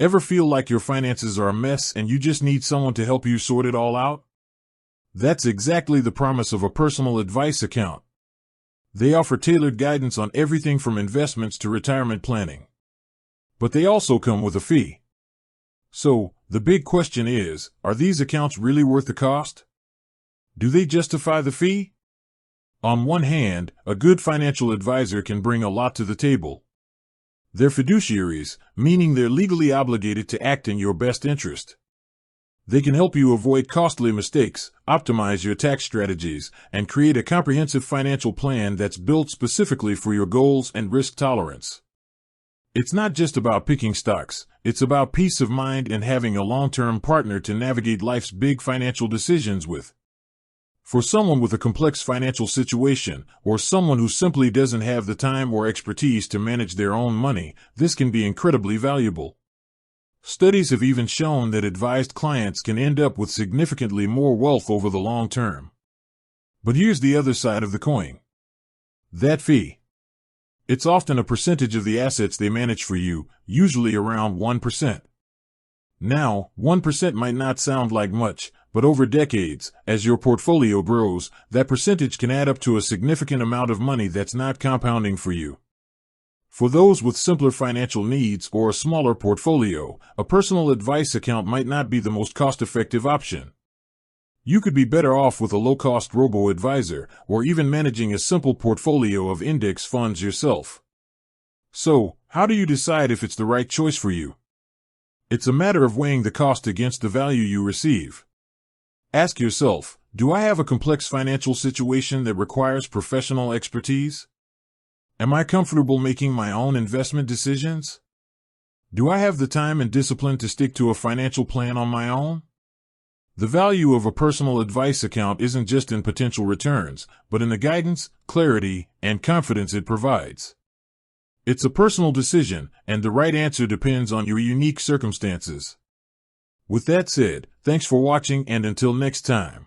Ever feel like your finances are a mess and you just need someone to help you sort it all out? That's exactly the promise of a personal advice account. They offer tailored guidance on everything from investments to retirement planning. But they also come with a fee. So, the big question is, are these accounts really worth the cost? Do they justify the fee? On one hand, a good financial advisor can bring a lot to the table. They're fiduciaries, meaning they're legally obligated to act in your best interest. They can help you avoid costly mistakes, optimize your tax strategies, and create a comprehensive financial plan that's built specifically for your goals and risk tolerance. It's not just about picking stocks, it's about peace of mind and having a long-term partner to navigate life's big financial decisions with. For someone with a complex financial situation, or someone who simply doesn't have the time or expertise to manage their own money, this can be incredibly valuable. Studies have even shown that advised clients can end up with significantly more wealth over the long term. But here's the other side of the coin. That fee. It's often a percentage of the assets they manage for you, usually around 1%. Now, 1% might not sound like much, but over decades, as your portfolio grows, that percentage can add up to a significant amount of money that's not compounding for you. For those with simpler financial needs or a smaller portfolio, a personal advice account might not be the most cost-effective option. You could be better off with a low-cost robo-advisor, or even managing a simple portfolio of index funds yourself. So, how do you decide if it's the right choice for you? It's a matter of weighing the cost against the value you receive. Ask yourself, do I have a complex financial situation that requires professional expertise? Am I comfortable making my own investment decisions? Do I have the time and discipline to stick to a financial plan on my own? The value of a personal advice account isn't just in potential returns, but in the guidance, clarity, and confidence it provides. It's a personal decision, and the right answer depends on your unique circumstances. With that said, thanks for watching, and until next time.